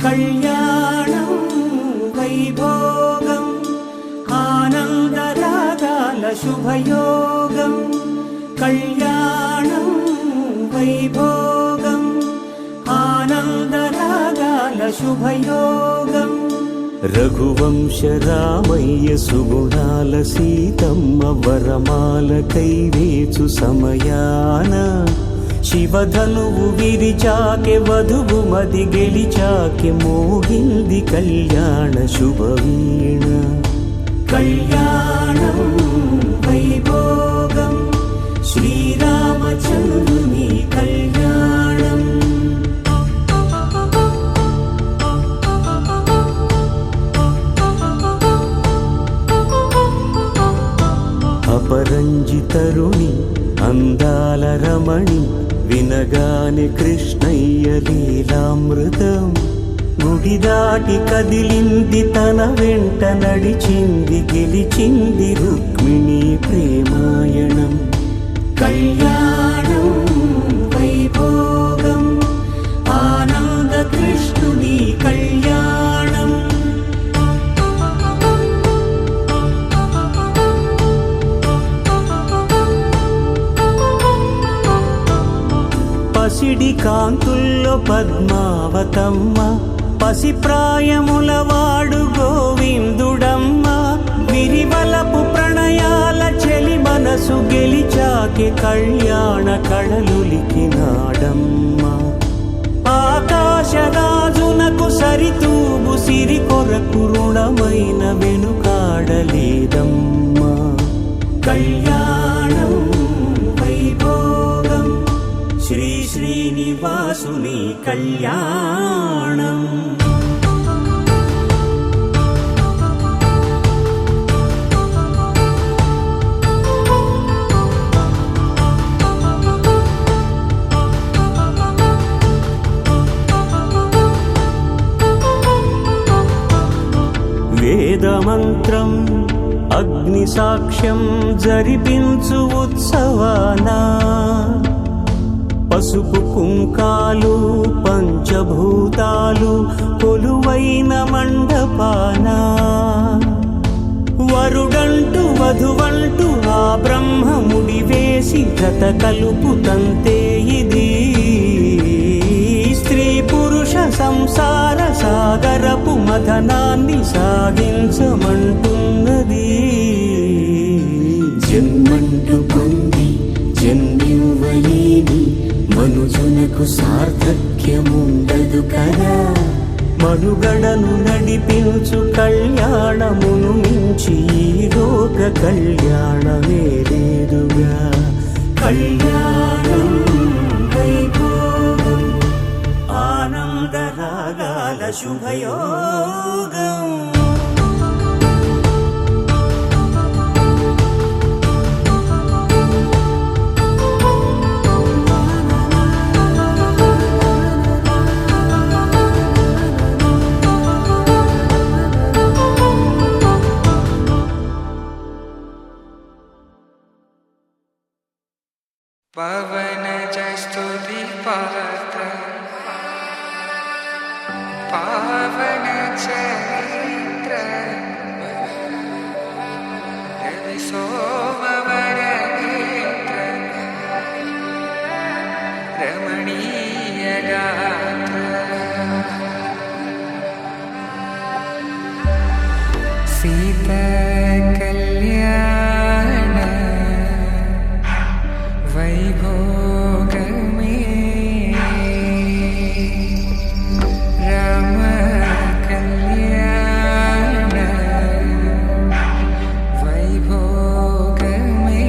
కళ్యాణం వైభోగం ఆనందరాగాల శుభయోగం. కళ్యాణం వైభోగం ఆనందరాగాల శుభయోగం. రఘువంశ రామయ్య సుగుణాల సీతమ్మ వరమాల కైవేచు సమయాన శివధనువు విరిచాకె వధువు మది గెలిచాకె మోగింది కళ్యాణ శుభవీణ. కళ్యాణం వైభోగం శ్రీరామచంద్రుని కళ్యాణం. అపరంజి తరుణి అందాల రమణి వినగానే కృష్ణయ్య లీలామృతం. గుడి దాటి కదిలింది తన వెంట నడిచింది గెలిచింది రుక్మిణి ప్రేమాయణం. కళ్యాణం వైభోగం ఆనంద కృష్ణుని కళ్యాణం. పసిడి కాంతుల్లో పద్మావతమ్మ పసిప్రాయముల వాడు గోవిందుడమ్మ. విరివలపు ప్రణయాల చెలి మనసు గెలిచాకే కళ్యాణ కళలులికినాడమ్మ. ఆకాశరాజునకు సరితూబు సిరి కొరకు రుణమైన వెనుకాడలేదమ్మ. కళ్యాణం వైభోగం శ్రీ శ్రీనివాసుని కళ్యాణం. వేదమంత్రం అగ్ని సాక్ష్యం జరిపించు ఉత్సవానా. పసుపు కుంకాలు పంచభూతాలు కొలువైన మండపాన. వరుడంటూ వధువంటూ ఆ బ్రహ్మముడి వేసి జత కలుపుతంతే ఇది. స్త్రీ పురుష సంసార సాగరపు మథనాన్ని సాగించమంటున్నది. జన్మంటూ పొంది జన్మివ్వలేని మనుజునకు సార్థక్యముండదు కదా. మనుగడను నడిపించు కళ్యాణమును మించి ఈ లోక కళ్యాణమే లేదుగా. కళ్యాణం వైభోగం ఆనందరాగాల శుభయోగం. పవన స్తుతి పాత్ర పావన చరిత్ర రవి సోమవర నేత్ర రమణీయ గాత్ర సీతా కళ్యాణ వైభోగమే రామ కళ్యాణ వైభోగమే.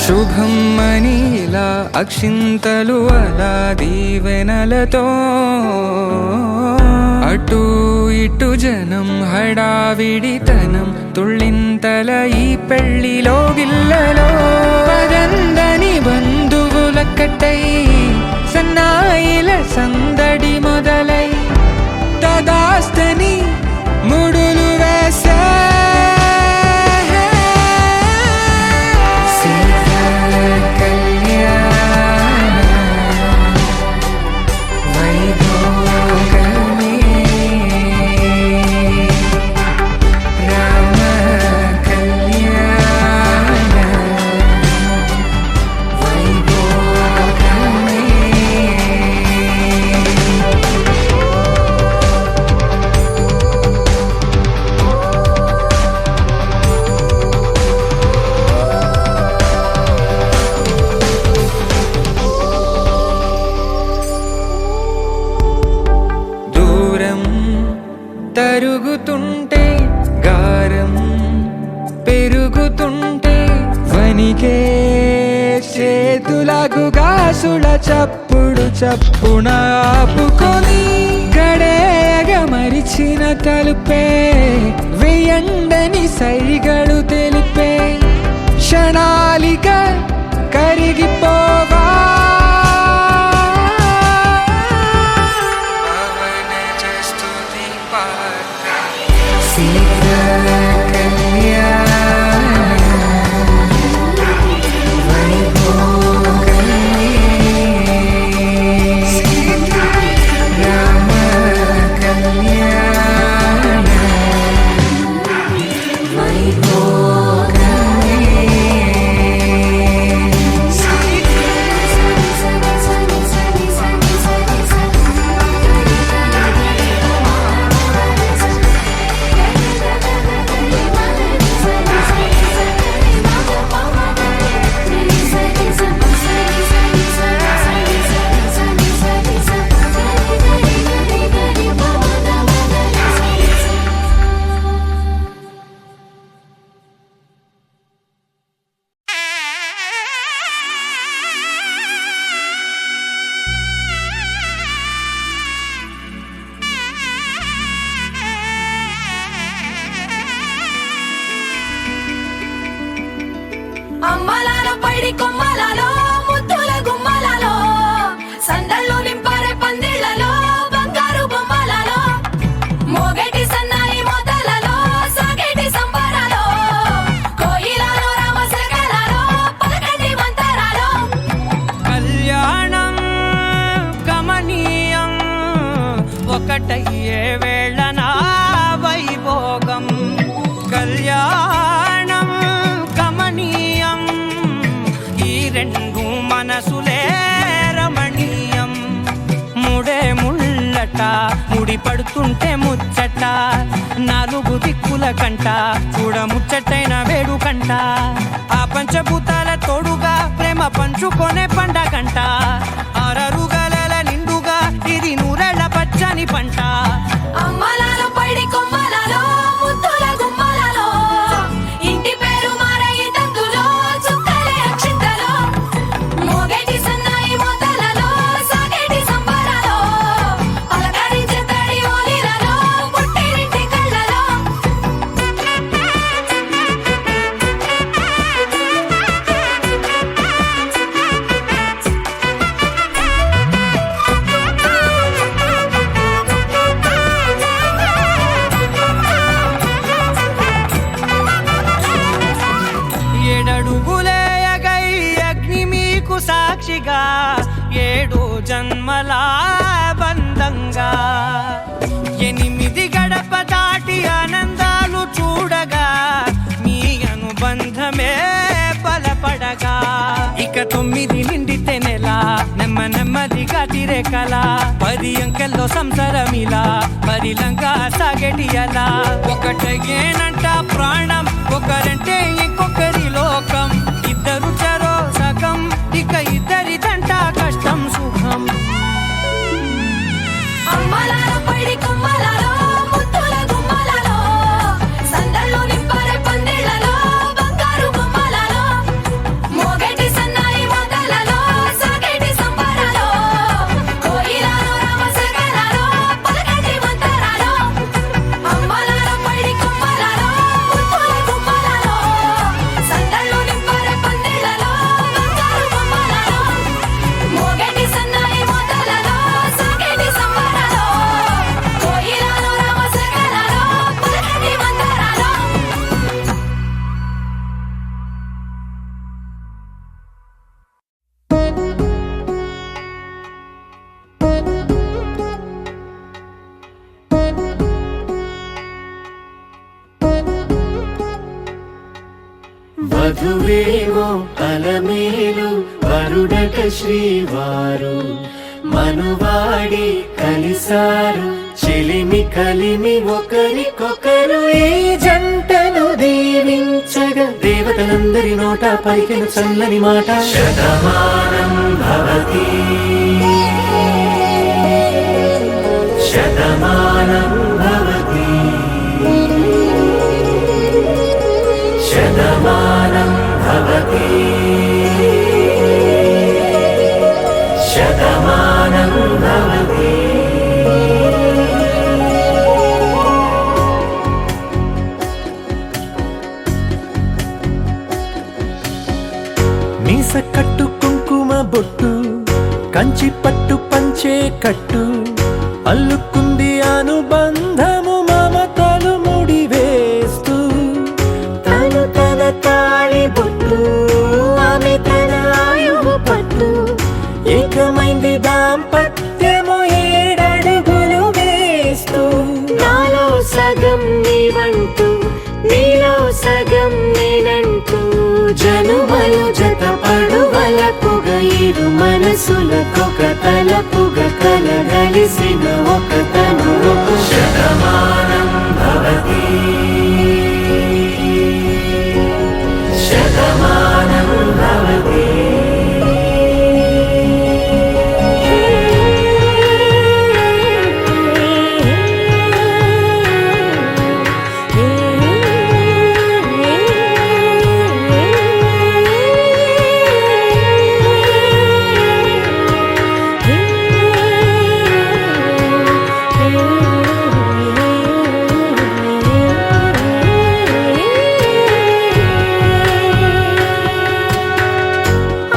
శుభం మనీలా అక్షింతలు అలా దీవెనలతో అటు ఇటు జనం హడావిడితనం తుళ్ళింతల ఈ పెళ్లిలో గిల్లలో పదందని బంధువుల కట్టై సన్నాయిల కరుగుతుంటే గారం పెరుగుతుంటే వనికే చేతులకు గాసుల చప్పుడు చప్పున ఆపుకొని గడేగ మరిచిన తలుపే వెయ్యండని సైగడు తెలిపే క్షణాలిక కరిగిపోవా అమ్మలాల పైడి కొమ్మలలో ముద్దుల గుమ్మలలో సందళ్ళు నింపారే పందిళ్లలో బంగారు బొమ్మలలో మోగేటి సన్నాయి మోతలలో సాగేటి సంబరాలో కోయిలలో రామశకలలో పలకటి మంతరాలో కళ్యాణం గమనీయం ఒకటయ్యే వేళ నా వైభోగం కళ్యాణం గమనీయం ఈ రెండు మనసులే రమణీయం ముడే ముళ్ళట ముడి పడుతుంటే ముచ్చట నాలుగు దిక్కుల కంట చూడ ముచ్చటైన వేడుకంట ఆ పంచభూతాల తోడుగా ప్రేమ పంచుకొనే పండగంట ఆరరుగల నిండుగా ఇది నూరెళ్ళ పచ్చని పంట అమ్మలాల పైడి కొమ్మలలో ముద్దుల గుమ్మలలో ఇంటి పేరు మారయి తందులో చుక్కలే అక్షింతలో మోగేటి సన్నాయి మోతలలో సాగేటి సంబరాలో పలకరించే తడి ఓలిలలో పుట్టినింటి కళ్ళలో ఏడడుగులేయగై అగ్ని మీకు సాక్షిగా ఏడు జన్మల బంధంగా ఎనిమిది గడప దాటి ఆనందాలు చూడగా మీ అనుబంధమే బలపడగా ఇక 9 నిండితే నెల నెమ్మదిగా తిరే కల 10 అంకెల్లో సంసారమిలా పరిలంగా సాగేటి అలా ఒకటేనంట ప్రాణం ఒకరంటే ఇంకొకరి లోకం ఇద్దరు చరో సగం ఇక ఇద్దరిదంట కష్టం సుఖం అమ్మలాల పైడి కొమ్మలలో ముద్దుల గుమ్మలలో సందళ్ళు నింపారే పందిళ్లలో బంగారు బొమ్మలలో మోగేటి సన్నాయి మోతలలో సాగేటి సంబరాలో కోయిలలో రామశకలలో పలకటి మంతరాలో అమ్మలాల పైడి కొమ్మలలో ముద్దుల గుమ్మలలో సందళ్ళు నింపారే పందిళ్లలో బంగారు బొమ్మలలో మోగేటి సన్నాయి మోతలలో సాగేటి సంబరాలో కోయిలలో రామశకలలో పలకటి మంతరాలో వధువేమో అలమేలు వరుడట శ్రీవారు మనువాడి కలిసారు చెలిమి కలిమి ఒకరికొకరు ఈ జంటను దీవించగా దేవతలందరి నోట పలికిన చల్లని మాట శతమానం భవతి శతమానం భవతి కంచి పట్టు పంచే కట్టు అల్లుకుంది అనుబంధము మమతలు ముడివేస్తూ తను తన తాళి బొట్టు ఆమె తన ఆయువు పట్టు ఏకమైంది దాంపత్యము 7 అడుగులు వేస్తూ నాలో సగం నీవంటూ నీలో సగం నేనంటూ జనుమలు జత పడువలపుగ 7 మనసులకొక తలపుగ కలగలిసిన ఒక తను ఒక శతమానం భవతి శతమానం భవతి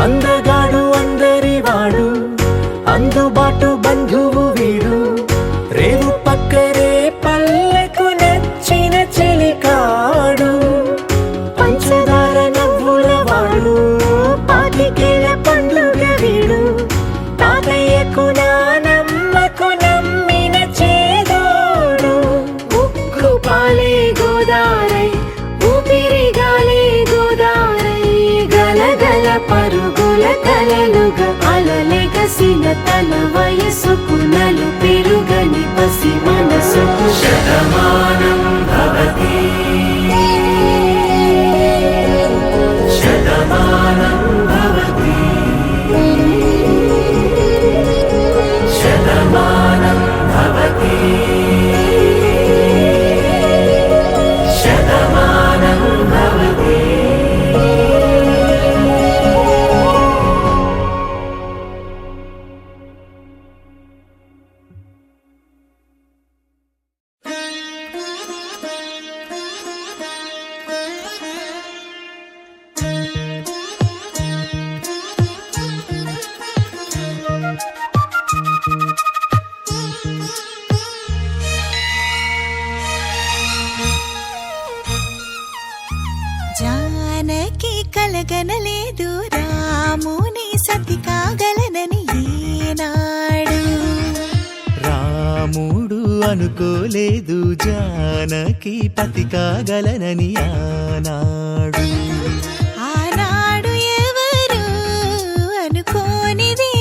అందగాడు అందరివాడు అందుబాటు బంధువు వీడు రేవు పక్కరే పల్లెకు నచ్చిన చెలికాడు పంచదార నవ్వుల వాడు 25 పండుగ వీడు తాతయ్యకు నానమ్మకు నమ్మిన చేదోడు ఉక్కు పాలే గోదారై ఊపిరిగాలే గోదారై గలగల పరుగుల కలలుగా అలలెగసిన తన వయసుకు నలు పెరుగని పసి మనసుకు శతమానం భవతి శతమానం భవతి శతమానం భవతి శతమానం భవతి జానకి కలగనలేదు రాముని సతి కాగలనని ఈనాడు రాముడు అనుకోలేదు జానకి పతి కాగలనని ఆనాడు ఆనాడు ఎవరు అనుకోనిది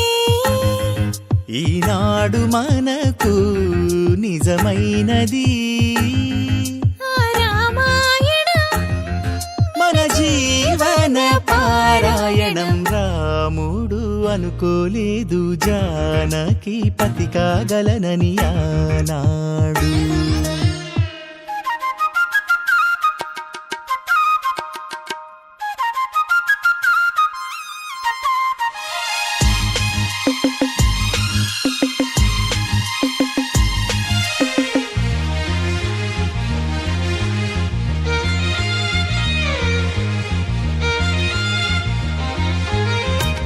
ఈనాడు మనకు నిజమైనది ఆ రామాయణం మన జీవన పారాయణం రాముడు అనుకోలేదు జానకి పతి కాగలనని ఆనాడు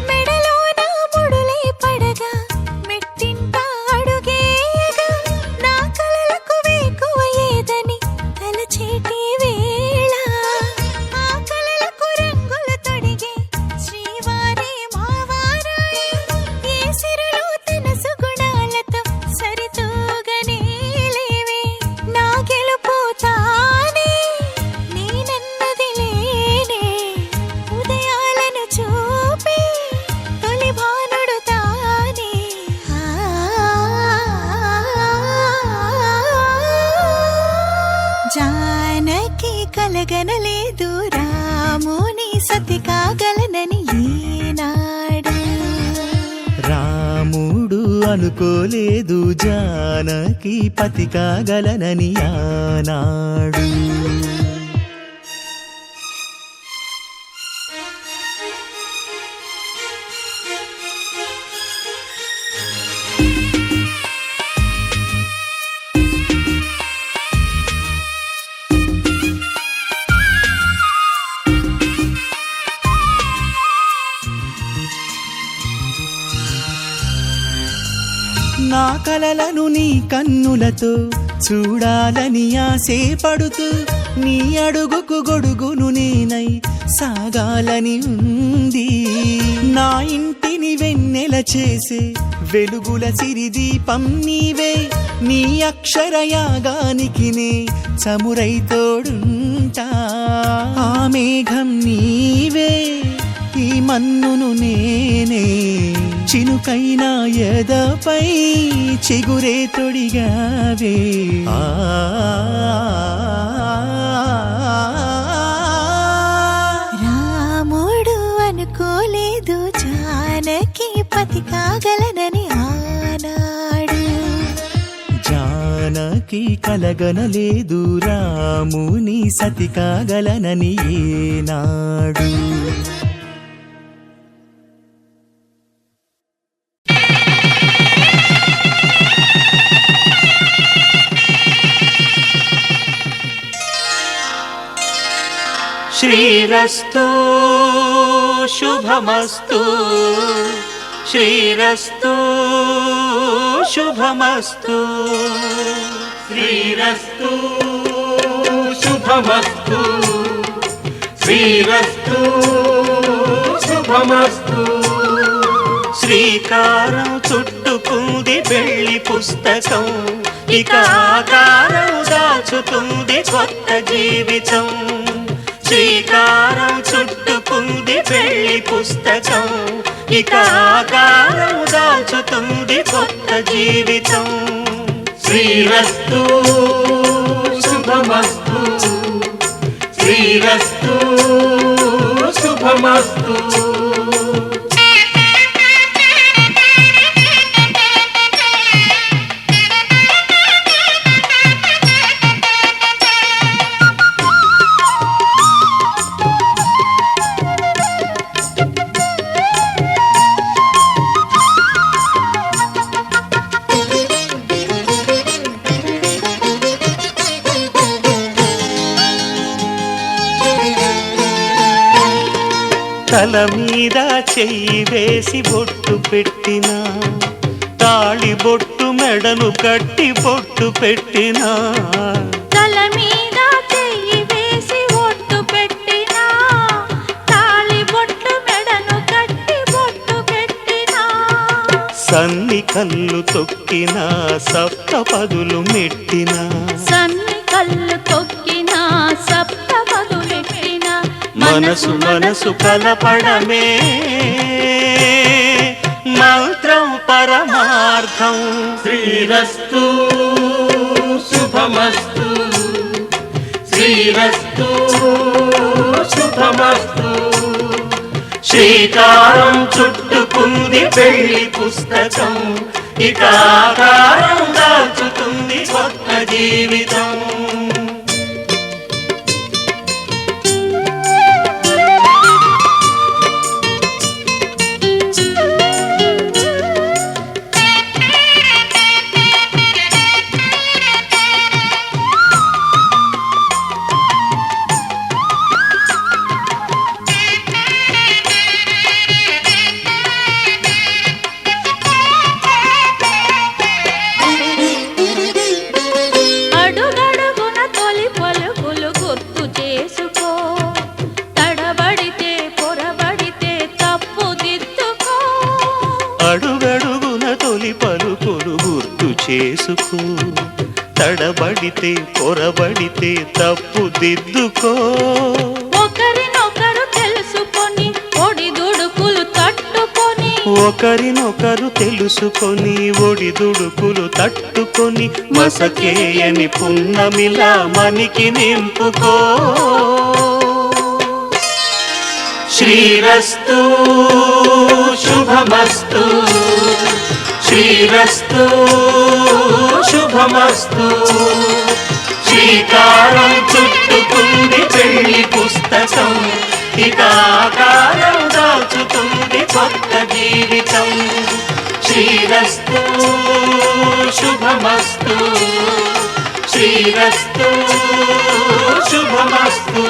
మెడలో నా ముడులే పడగా మెట్టింట అడుగేయగా నా కలలకు వేకువ ఏదని తలచేటి వేళ ఆ కలలకు రంగులు తొడిగే శ్రీవారే మావారాయే ఏ సిరులు తన సుగుణాలతో సరితూగనే లేవే నా గెలుపు తానే నేనన్నది లేనే ఉదయాలను చూపి తొలి భానుడు తానే జానకి కలగనలేదు రాముని సతి కాగలనని ఈనాడు రాముడు అనుకోలేదు జానకి పతి కాగలనని ఆనాడు నా కలలను నీ కన్నులతో చూడాలని ఆసే పడుతూ నీ అడుగుకు గొడుగును నేనై సాగాలని ఉంది. నా ఇంటిని వెన్నెల చేసే వెలుగుల సిరిదీపం నీవే. నీ అక్షరయాగానికి నే చమురై తోడుంటా. ఆ మేఘం నీవే, ఈ మన్నును నేనే. చినుకైనా ఎదపై చిగురే తొడిగావే. రాముడు అనుకోలేదు జానకి పతి కాగలనని ఆనాడు. జానకి కలగనలేదు రాముని సతి కాగలనని ఏనాడు. శ్రీరస్తు శుభమస్తు, శ్రీరస్తు శుభమస్తు, శ్రీరస్తు శుభమస్తు, శ్రీరస్తు శుభమస్తు. శ్రీకారం చుట్టుకుంది పెళ్లి పుస్తకం, ఇక ఆకారం దాచుతుంది కొత్త జీవితం. శ్రీకారం చుట్టుకుంది పెళ్లి పుస్తకం, ఇక ఆకారం దాచుతుంది కొత్త జీవితం. శ్రీరస్తు శుభమస్తు, శ్రీరస్తు శుభమస్తు. తల మీద చెయ్యి వేసి బొట్టు పెట్టినా, తాళి బొట్టు మెడను కట్టి బొట్టు పెట్టినా. తల మీద చెయ్యి వేసి బొట్టు పెట్టినా, తాళి బొట్టు మెడను కట్టి బొట్టు పెట్టినా. సన్ని కళ్ళు తొక్కినా, సప్త పదులు మెట్టినా, సన్ని కళ్ళు తొక్కినా, సప్త పదులు పెట్టినా. మనసు మనసు కలపడమే మంత్రం పరమార్థం. శ్రీరస్తు శుభమస్తు, శ్రీరస్తు శుభమస్తు. శ్రీకారం చుట్టుకుంది పెళ్లి పుస్తకం, ఇక ఆకారం దాచుతుంది కొత్త జీవితం. అడుగడుగున తొలి పలుకులు గుర్తు చేసుకో, తడబడితే పొరబడితే తప్పు దిద్దుకో. ఒకరినొకరు తెలుసుకొని ఒడిదుడుకులు తట్టుకొని, ఒకరినొకరు తెలుసుకొని ఒడిదుడుకులు తట్టుకొని, మసకేయని పున్నమిలా మనికి నింపుకో. శ్రీరస్తు శుభమస్తు, శ్రీరస్తు శుభమస్తు. శ్రీకారం చుట్టుకుంది పెళ్లి పుస్తకం, ఇక ఆకారం దాచుతుంది కొత్త జీవితం. శ్రీరస్తు శుభమస్తు, శ్రీరస్తు శుభమస్తు.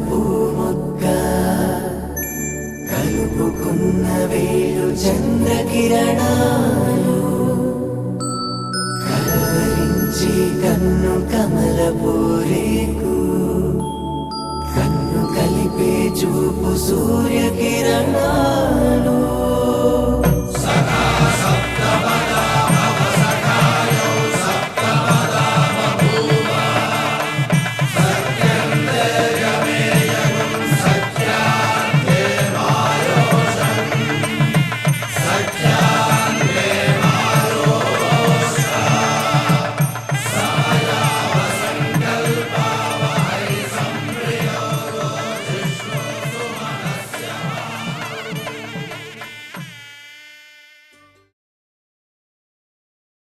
పూముక్క కలుపుకున్న వేలు చంద్రకిరణాలు కలవరించి కన్ను కమల పూరేకు కన్ను కలిపే చూపు సూర్యకిరణాలు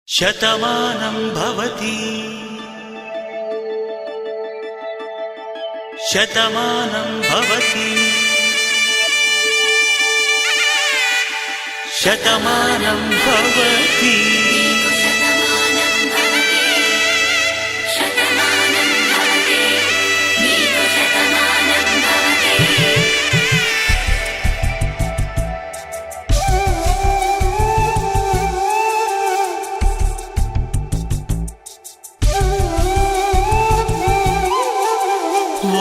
శతమానం భవతి శతమానం భవతి శతమానం భవతి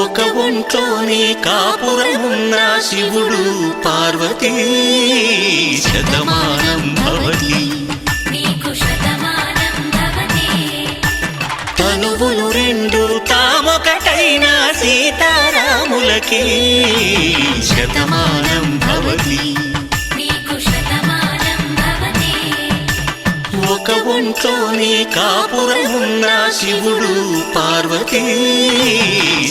ఒక ఒంట్లోనే కాపురమున్న శివుడు పార్వతీ శతమానం భవతి తనువులు రెండు తామొకటైన సీతారాములకి శతమానం భవతి ఒక ఒంట్లోనే కాపురమున్న శివుడు పార్వతీ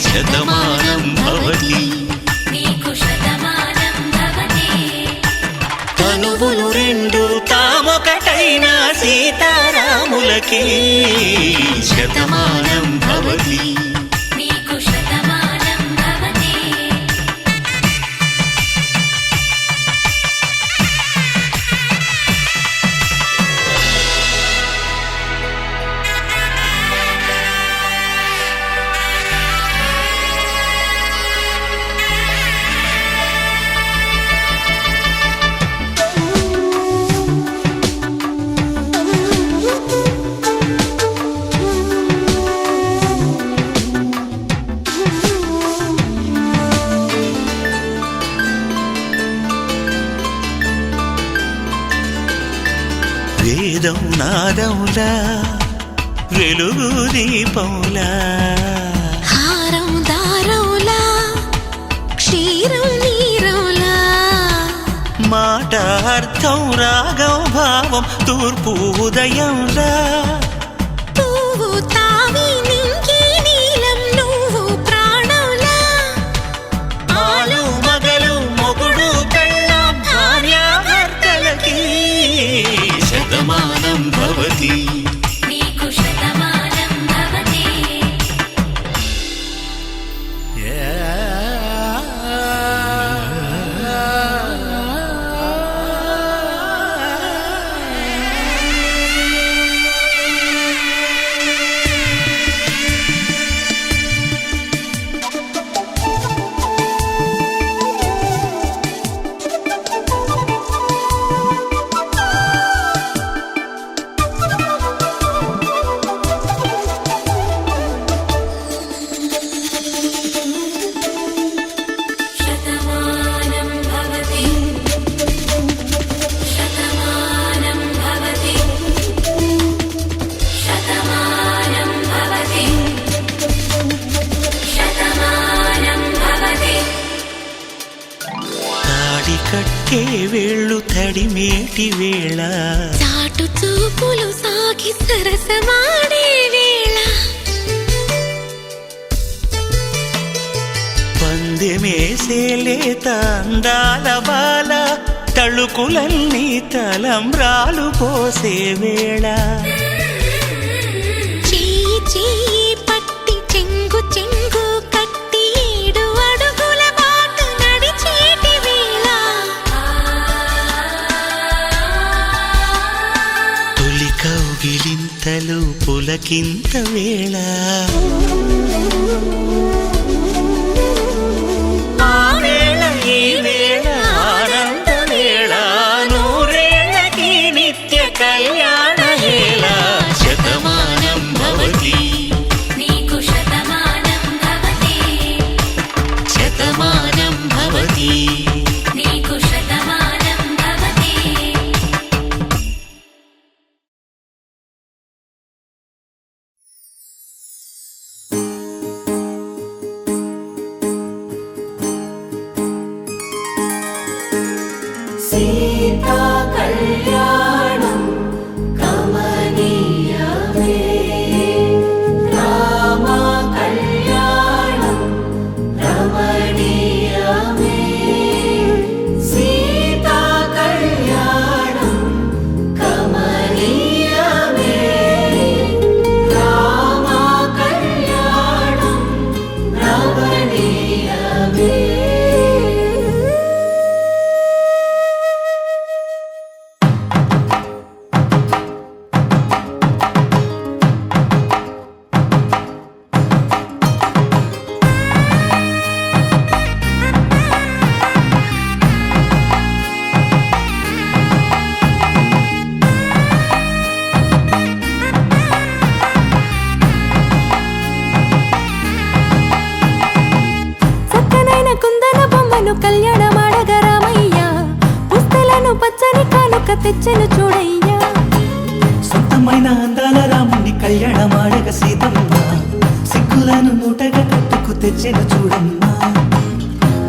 శతమానం భవతి తనువులు రెండు తామొకటైన సీతారాములకి శతమానం భవతి వేదం నాదములా వెలుగు దీపములా హారం దారములా క్షీరం నీరములా మాట అర్థం రాగం భావం తూర్పు ఉదయంలా పువ్వు తావి నింగి నీలం నువ్వు ప్రాణంలా ఆలు మగలు మొగుడు పెళ్ళాం భార్యాభర్తలకి శతమానం భవతి కట్టే వేళ్ళు తడిమేటి వేళ చాటు చూపులు సాగి సరసమాడే వేళ పందెమేసే లేత అందాల బాల తళుకులన్నీ తలంబ్రాలు పోసే వేళ చెయ్యి చెయ్యి పట్టి చెంగు చెంగు కట్టి 7 అడుగుల బాటు నడిచేటి వేళ తొలి కౌగిలింతలు పులకింత వేళ సీతా కళ్యాణం కమనీయమే రామ కళ్యాణం రమణీయమే సీతా కళ్యాణం కమనీయమే రామ కళ్యాణం రమణీయమే. చక్కనైన కుందన బొమ్మను కళ్యాణమాడగా రామయ్య పుస్తలను పచ్చని కానుక తెచ్చెను చూడయ్యా. సొంతమైన అందాల రాముని కళ్యాణమాడగ సీతమ్మ సిగ్గులను మూటగా కట్టుకు తెచ్చెను చూడమ్మా.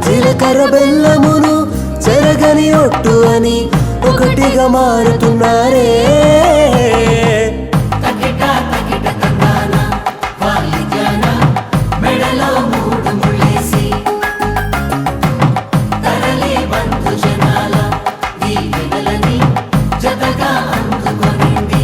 జీలకర్ర బెల్లమును చెరగని ఒట్టు అని ఒకటిగా మారుతున్నారే. మెడలో మూడు ముళ్ళేసి తరలి బంధు జనాల దీవెనలని జతగా అందుకొనింది.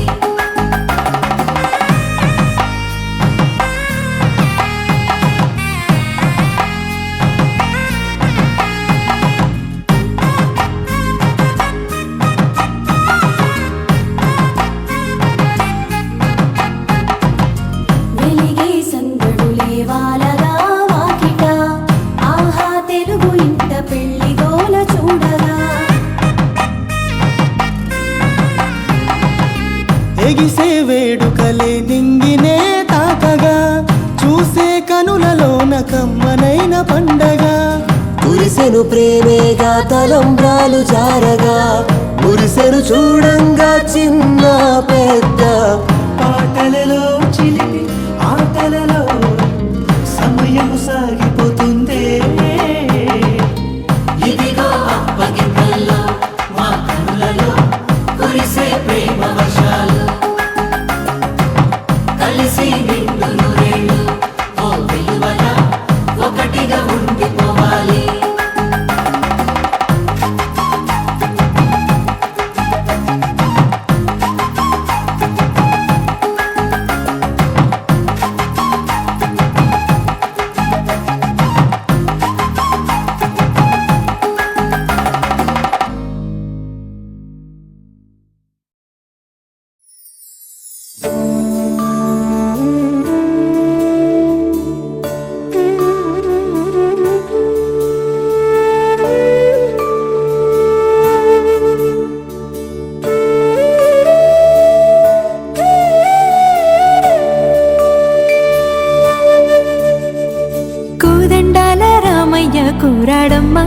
వెలిగే సందడులే వాలగా వాకిట ఆహా తెలుగు ఇంట పెళ్లి గోల చూడగా. ఎగిసే వేడుకలే నింగినే తాకగా చూసే కనులలోన కమ్మనైన పండగ. కురిసెను ప్రేమేగా తలంబ్రాలు జారగా మురిసెను చూడంగా చిన్న పెద్ద. పాటలలో చిలిపి ఆటలలో సమయము సాగిపోతుందే. ఇదిగో అప్పగింతల్లో మా కనులలో కురిసే ప్రేమ వర్షాలు కలిసి నిండు నూరేళ్ళు ఓ వెలువల ఒకటిగా ఉండిపోవాలి. కోదండాల రామయ్య కూరాడమ్మా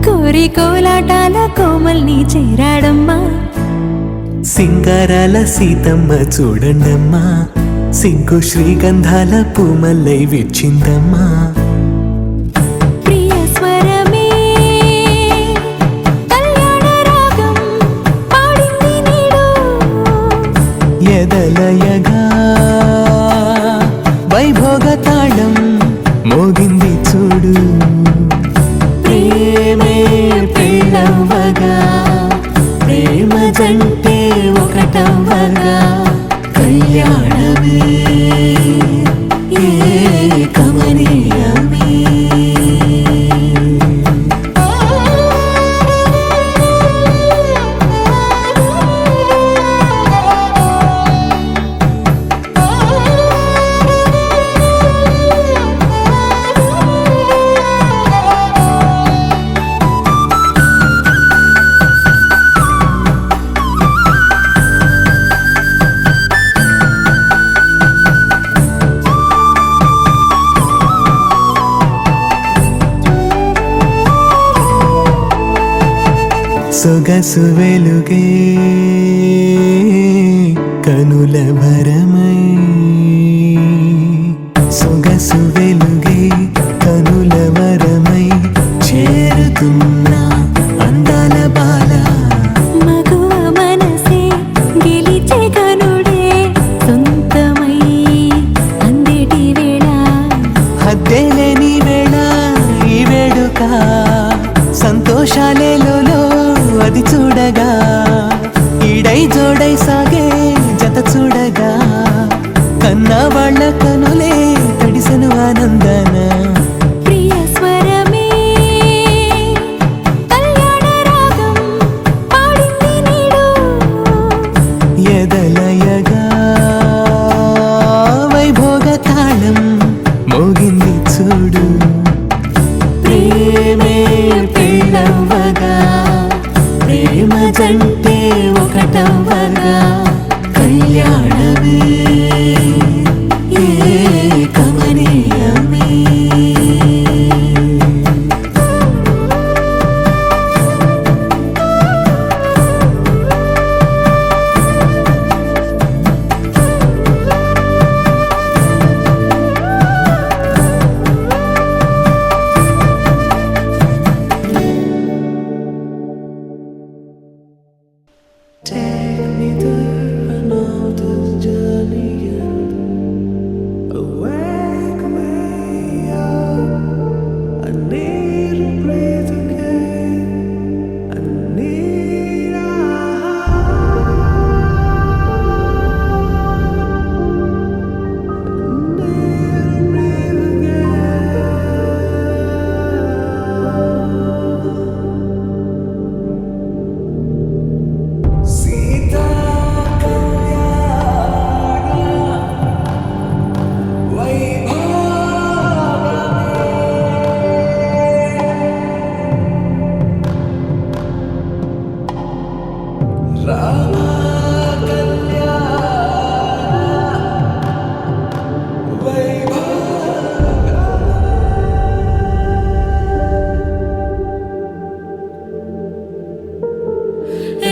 కోరి కోలాటాల కోమల్ని చేరాడమ్మా. సింగారాల సీతమ్మ చూడండమ్మా సిగ్గు శ్రీగంధాల పూమల్లై విచ్చిందమ్మా. ప్రియ స్వరమే కళ్యాణ రాగం పాడింది నీడు ఎదలయగా వైభోగ తాళం మోగింది చూడు. ప్రేమే పెళ్ళవ్వగా ప్రేమ జంటే ఒకటవ్వగా కళ్యాణమే ఏ కమనీయమే. సొగసు వెలుగే కనుల భరమై సొగసు వెలుగే కనుల వరమై చేరుతున్నా అందాల బాల చూడగా సంతోషాలేలో అది చూడగా ఈడై జోడై సాగే జత చూడగా కన్నా వాళ్ళ కనులే తడిసెను ఆనందన ప్రియ స్వరమే కళ్యాణ రాగం పాడింది నీడు ఎదలయగా వైభోగ తాళం మోగింది చూడు ప్రేమే పెళ్ళవ్వగా ప్రేమ జంటే ఒకటవ్వగా కళ్యాణమే కమనీయమే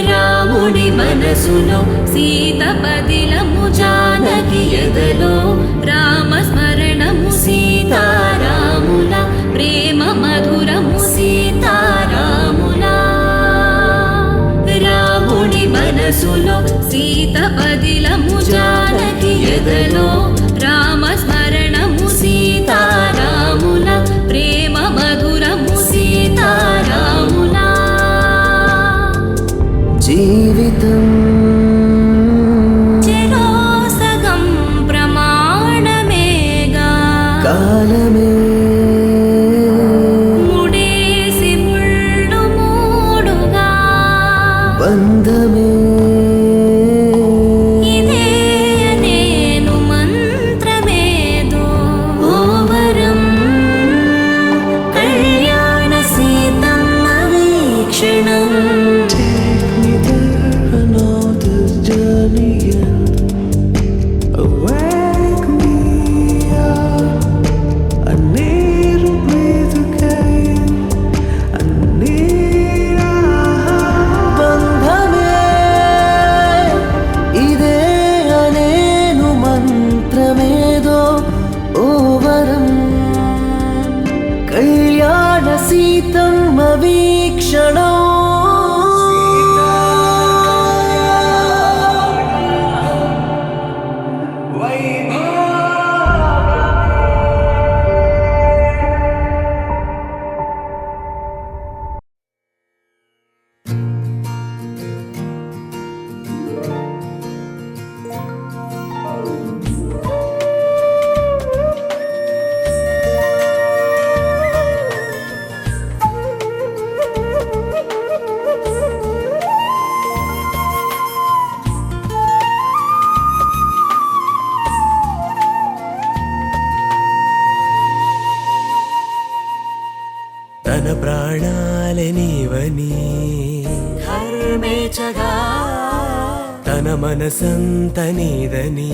రాముడి మనసులో సీత పదిలము జానకి ఎదలో రామ స్మరణము సీతారాముల ప్రేమ మధురము సీతారాముల రాముడి మనసులో సీత పదిలము జానకి ఎదలో రామ స్మరణము సీతారాముల ప్రేమ మధురము సీతారాముల జీవితం చెరోసగం ప్రమాణమేగా కాలమే ముడేసి ముళ్ళు మూడుగా బంధమే ఇదే నేను మంత్రమేదో ఓవరం కళ్యాణ సీతమ్మ వీక్షణం కళ్యాణ సీతమ్మ వీక్షణం తన ప్రాణాలే నీవని ధర్మేచగా తన మనసంత నీదని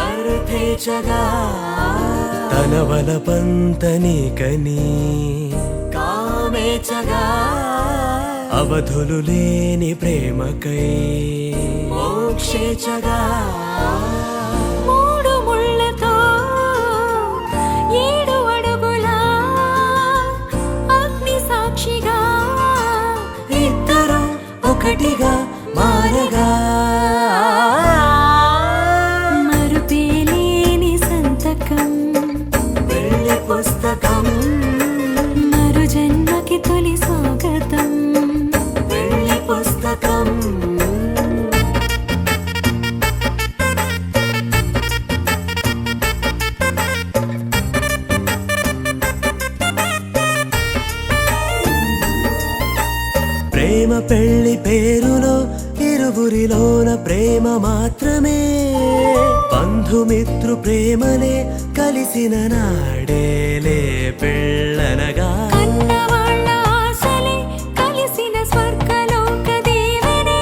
అర్థేచగా తన వలపంత నీకని కామేచగా అవధులు లేని ప్రేమకై మోక్షేచగా మూడు ముళ్ళతో 7 అడుగుల అగ్ని సాక్షిగా ఇద్దరు ఒకటిగా మారగా మరుపేలేని సంతకం వెళ్ళి పుస్తకం మరు ప్రేమ పెళ్లి పేరులో ఇరువురిలోన ప్రేమ మాత్రమే బంధుమిత్రు ప్రేమలే కలిసిన నాడేలే పెళ్ళనగా కన్నవాళ్ళ ఆశలే కలిసిన స్వర్గలోక దీవెనే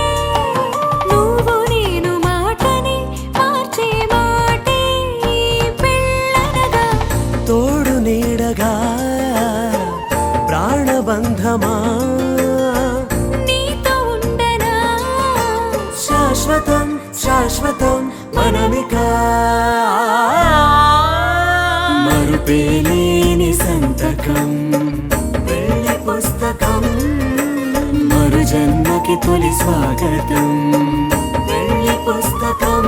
నువ్వు నేను మాటని మార్చే మాటే ఈ పెళ్ళనగా తోడు నీడగా ప్రాణబంధమా నీతో ఉండనా శాశ్వతం శాశ్వతం మనమిక మరుపేలేని సంతకం పెళ్లి పుస్తకం మరు జన్మకి తొలి స్వాగతం పెళ్లి పుస్తకం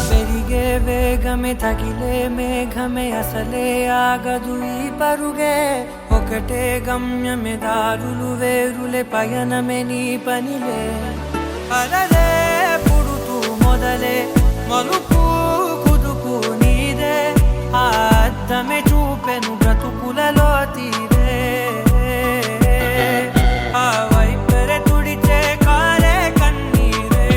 పెరిగే వేగమే తగిలే మేఘమే అసలే ఆగదు ఈ పరుగే ఒకటే గమ్యమే దారులు వేరులే పయనమే నీ పనిలే అలలే పుడుతూ మొదలే మలుపు కుదుపు నీదే ఆ అద్దమే చూపెను బ్రతుకులలో తీరే ఆ వైపరే తుడిచే కారే కన్నీరే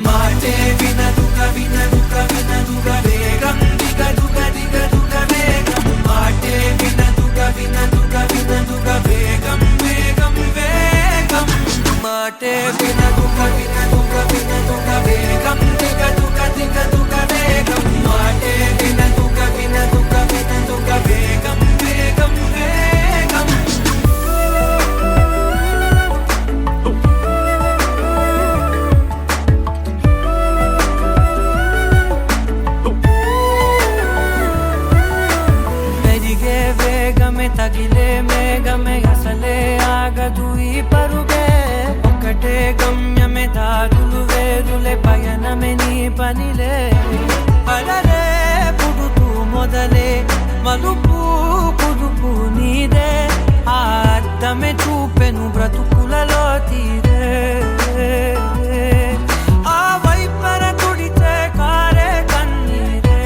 మాటే వినదుక వినదుక వినదుక వేగం దిగదుక దిగదుక వేగం మాటే వినదుక వినదుక వినదుక వేగం వేగం వేగం మాటే వినదుక వినదుక వినదుక వేగం దిగదుక దిగదుక వేగం మాటే వినదుక వినదుక వినదుక వేగం వేగం వేగం పెరిగే వేగమే తగిలే మేఘమే అసలే ఆగదు ఈ పరుగే ఒకటే గమ్యమే దారులు వేరులే పయనమే నీ పనిలే అలలే పుడుతూ మొదలే మలుపు కుదుపు నీదే ఆ అద్దమే చూపెను బ్రతుకులలో తీరే ఆ వైపర తుడిచే కారే కన్నీరే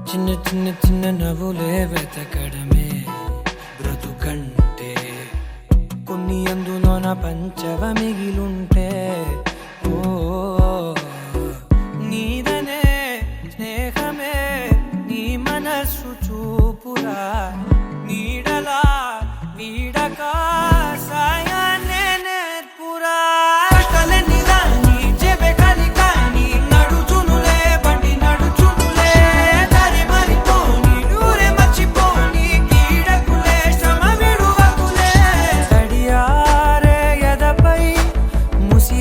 చిన్న చిన్న చిన్న నవ్వులే వెతకడమే బ్రతుకంటే కొన్ని అందులోన పంచవ మిగిలుంటే ఓ నీదనే స్నేహమే నీ మనస్సు చూపురా నీడలా వీడక సాయాన్నే నేర్పురా కలని రాని చెబె కలికాని నడుచునులే బండి నడుచునులే దారి మరిపోని ఊరే మర్చిపోని కీడకులే శ్రమ విడువకులే తడియారే ఎదపై ముసి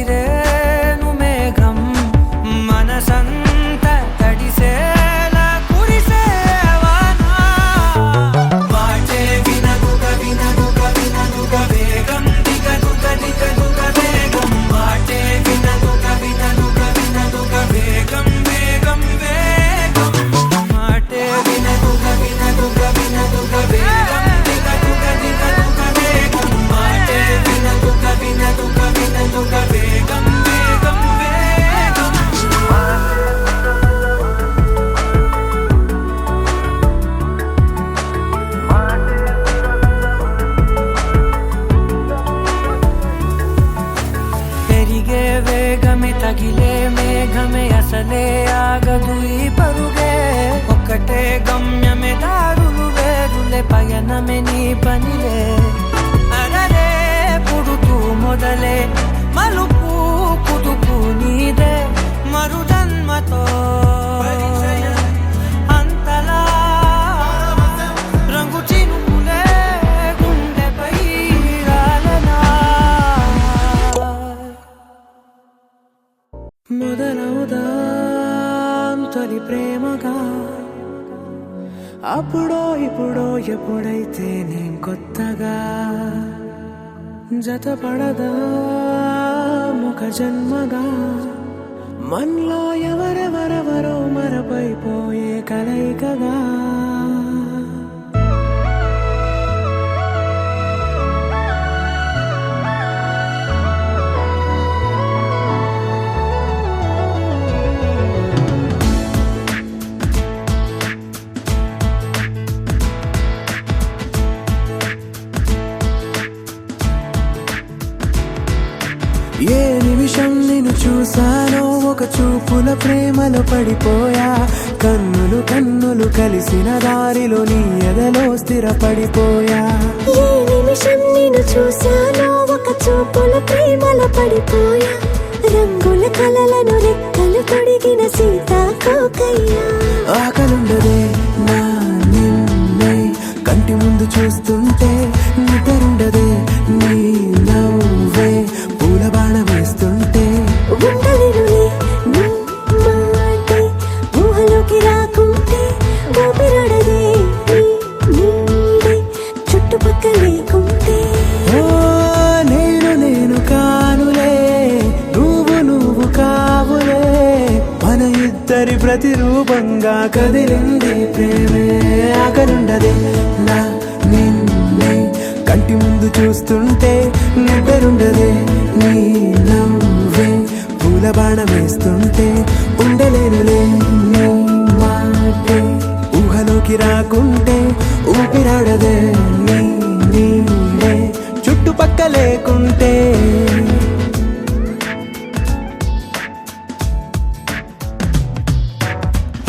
ప్రాణమే నీ పనిలే అరరే పుడుతూ మొదలే మలుపు కుదుపు నీదే మరు జన్మతో అంతలా రంగు చినుకులే గుండెపై రాలనా మొదలవుదాం తొలి ప్రేమగా అప్పుడో ఇప్పుడో ఎప్పుడైతే నేను కొత్తగా జతపడదా ఒక జన్మగా మనలో ఎవరెవరెవరో మరపైపోయే కలయికగా ఏ నిమిషం నిన్ను చూసానో ఒక చూపుల ప్రేమలో పడిపోయా కన్నులు కన్నులు కలిసిన దారిలో నీ ఎదలో స్థిరపడిపోయా ఏ నిమిషం నేను చూశానో ఒక చూపుల ప్రేమలో పడిపోయా రంగుల కలలను రెక్కలు తొడిగిన సీతాకోకయ్యా ఆకలుండదే నా నిన్నే కంటి ముందు చూస్తుంటే నిద్రుండదే నీ నవ్వే పూల బాణ వేస్తుంటే ఉండలేనులే నీ మాటే ఊహలోకి రాకుంటే ఊపిరాడదే నీ నీడే చుట్టుపక్కల లేకుంటే ఓ నేను కానులే నువ్వు కావులే మన ఇద్దరి ప్రతిరూపంగా కదిలింది ప్రేమే ఆకలుండదే నా నిన్నే కంటి ముందు చూస్తుంటే నిద్రుండదే నీ నవ్వే పూల బాణ వేస్తుంటే ఉండలేనులే నీ మాటే ఊహలోకి రాకుంటే ఊపిరాడదే నీ నీడే చుట్టుపక్క లేకుంటే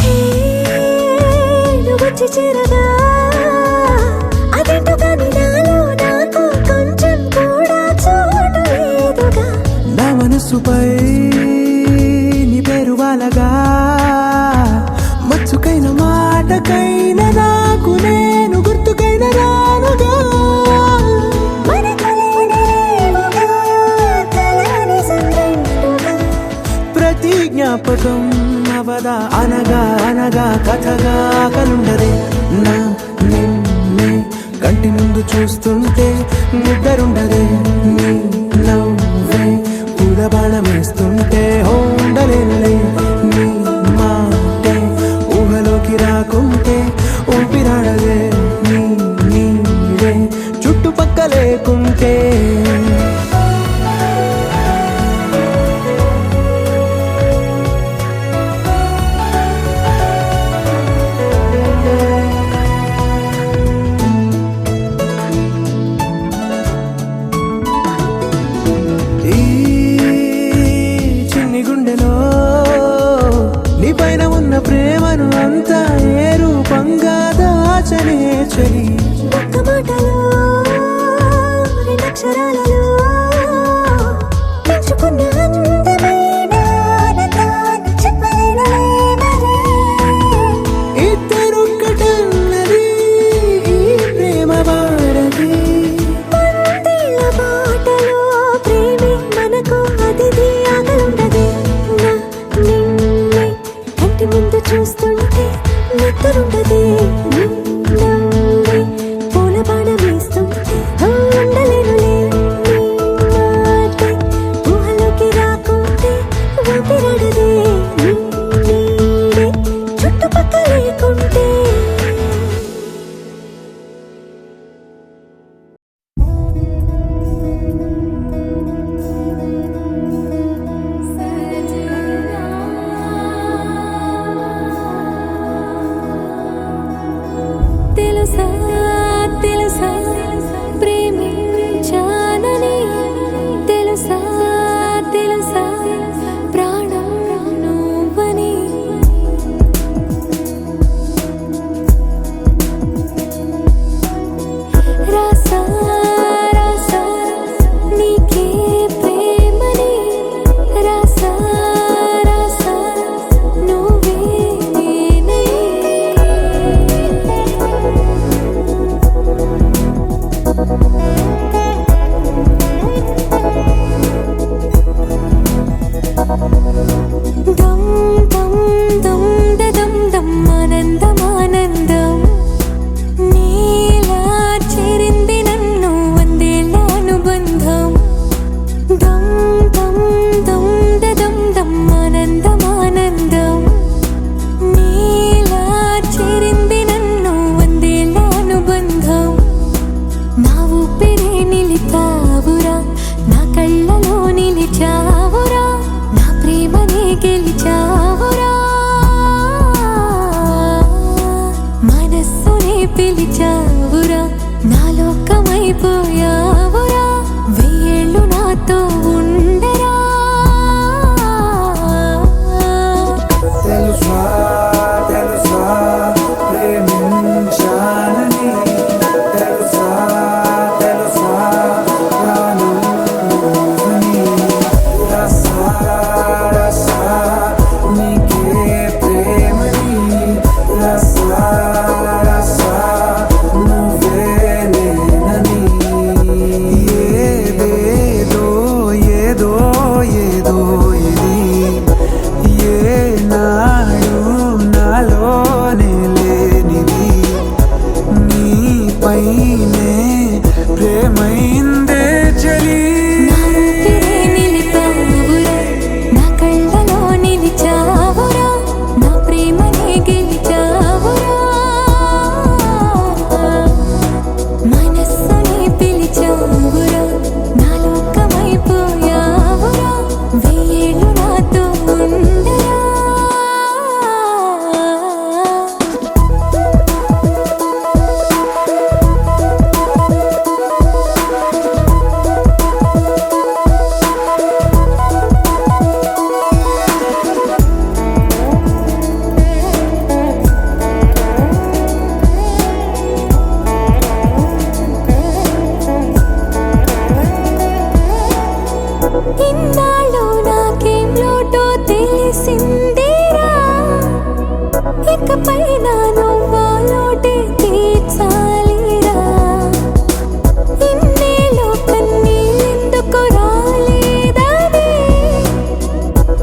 హే నువ్వు వచ్చి చేరగా అదేంటో కానీ నాలో నాకు కొంచెం కూడా చోటు లేదుగా నా మనసుపై నీ పేరు వాలగా మచ్చుకైన మాటకైన నాకు నేను గుర్తుకైన రానుగా మన కలయినేమోగా కలని సంగంటుగా ప్రతి జ్ఞాపకం అవదా అనగా అనగా కథగా కలుండదే నా నిన్నే కంటి ముందు చూస్తుంటే నిద్రుండదే నీ నవ్వే పూల బాణ వేస్తుంటే ఉండలేనులే నీ మాటే ఊహలోకి రాకుంటే ఊపిరాడదే నీ నీడే చుట్టుపక్క లేకుంటే ఈ చిన్ని గుండెలో నీ పైన ఉన్న ప్రేమను అంతా ఏ రూపంగా దాచనే చలి ఒక్క మాటలో రెండక్షరాలలో పెంచుకున్న అందమైన ఆనందాన్ని చెప్పలేనులే మరి. ఇద్దరొక్కటన్నది ఈ ప్రేమ వారది పందిళ్ళ బాటలో ప్రేమే మనకు అతిథి ఆగలుండదే నా నిన్నే కంటి ముందు చూస్తుంటే నిద్రుండదే నీ నవ్వే పూల బాణ వేస్తుంటే ఉండలేనులే నీ ఊపిరే నిలిపావురా నా కళ్ళలో నిలిచావురా నా ప్రేమనే గెలిచావురా మనస్సునే పిలిచావురా నా లోకమైపోయావురా వెయ్యేళ్ళు నాతో ఉండరా తెలుసా తెలుసా ప్రేమించాలని తెలుసా తెలుసా ప్రాణం నువ్వని రసా రసా నీకే ప్రేమని రసా రసా నువ్వే నేనని ఏదేదో ఏదో ఏదో ఇది ఏనాడు నాలోనే లేనిది నీపైనే ప్రేమైందే చలి నా ఊపిరే నిలిపావురా నా కళ్ళలో నిలిచావురా నా ప్రేమనే గెలిచావురా మనస్సునే పిలిచావురా నా లోకమైపోయావురా వెయ్యేళ్ళు నాతో ఉండరా ఇన్నాళ్ళు నాకేం లోటో తెలిసిందిరా ఇకపై నా నువ్వా లోటే తీర్చాలిరా ఇన్నేళ్ళు కన్నీళ్ళెందుకు రాలేదని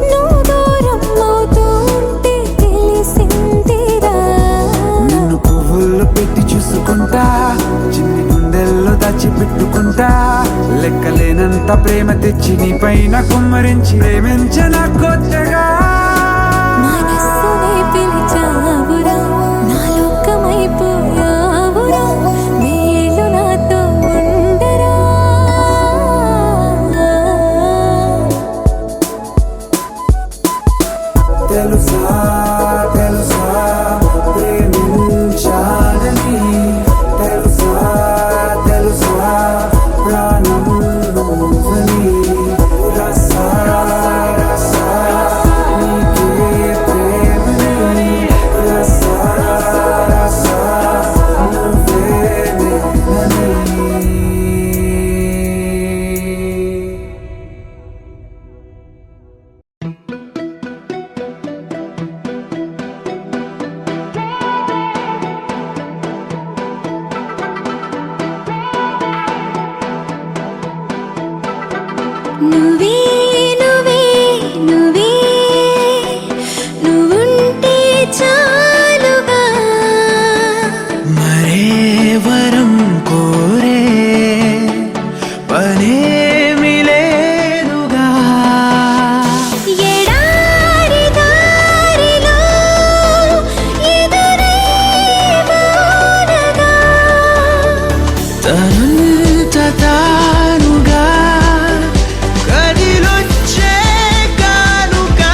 నువ్వు దూరం అవుతూ ఉంటే తెలిసిందిరా నిన్ను పువ్వుల్లో పెట్టి చూసుకుంటా చిన్ని గుండెల్లో దాచిపెట్టుకుంటా లెక్కలేనంత ప్రేమ తెచ్చి నీ పైన కుమ్మరించి ప్రేమించిన కొత్తగా మనస్సునే పిలిచావురా నా లోకమైపోయావురా వెయ్యేళ్ళు నాతో ఉండరా తెలుసా తెలుసా ప్రేమించాలని తెలుసా తెలుసా ప్రాణం నువ్వని రసా రసా నీకే ప్రేమని రసా రసా నువ్వే నేనని నువ్వే నువ్వే నువ్వే నువ్వుంటే చాలుగా మరే వరం కోరే పనేమి లేదుగా ఎడారి దారిలో ఎదురై వానగా తనంత తానుగా కదిలొచ్చే కానుగా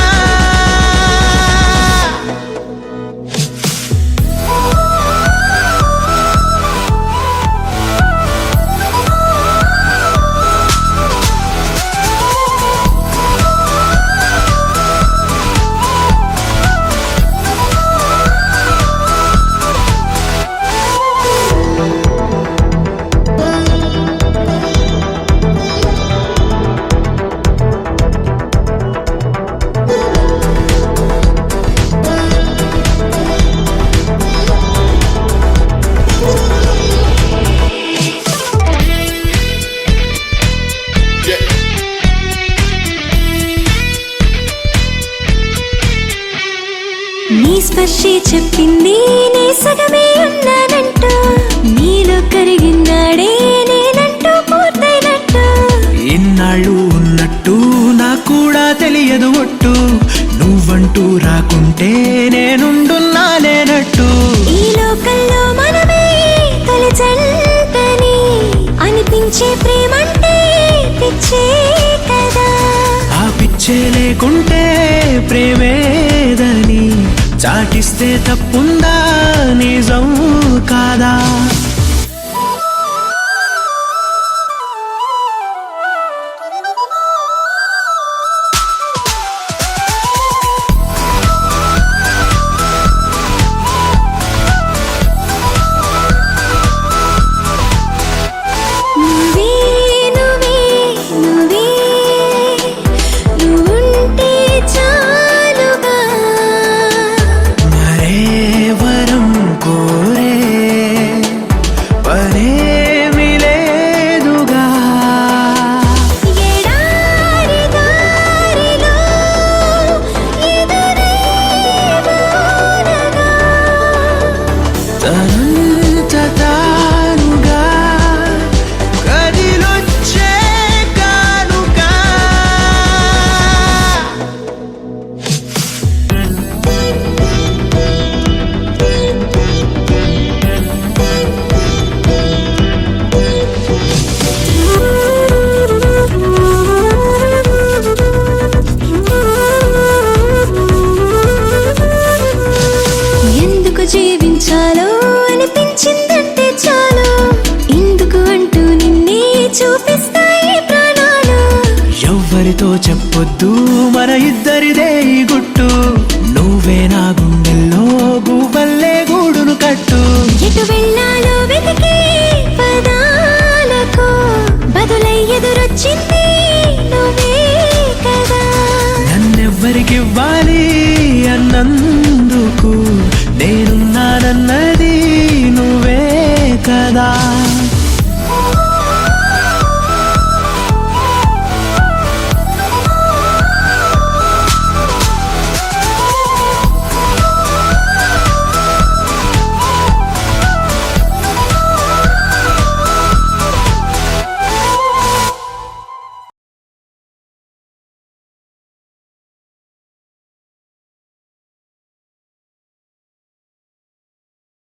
నీ స్పర్శే చెప్పింది నే సగమే ఉన్నానంటూ నీలో కరిగినాడే నేనంటూ పూర్తయినట్టు ఇన్నాళ్ళు ఉన్నట్టు నాకు కూడా తెలియదు ఒట్టు నువ్వంటూ రాకుంటే నేనుండున్నానేనట్టు ఈ లోకల్లో మనమే తొలి జంటని అనిపించింది పిలిచే ప్రేమంటే పిచ్చే కదా. ఆ పిచ్చే లేకుంటే ప్రేమేదని చాటిస్తే తప్పుందా నిజం కాదా. నువ్వే నువ్వే నువ్వే నువ్వుంటే చాలుగా. మరే వరం కోరే పనేమి లేదుగా. ఎడారి దారిలో ఎదురే వానగా. తనంత తానుగా కదిలొచ్చే కానుక. ఎందుకు జీవించాలో అనిపించిందంటే చాలు, ఇందుకు అంటూ నిన్నే చూపిస్తాయి ప్రాణాలు. ఎవ్వరితో చెప్పొద్దు మన ఇద్దరిదే ఈ గుట్టు. నువ్వే నా గుండెల్లో గువ్వల్లే గూడును కట్టు. ఎటు వెళ్ళాలో వెతికే పదాలకు బదులై ఎదురొచ్చింది నువ్వే కదా. నన్నెవ్వరికివ్వాలి అన్నందుకు నేనున్నానన్న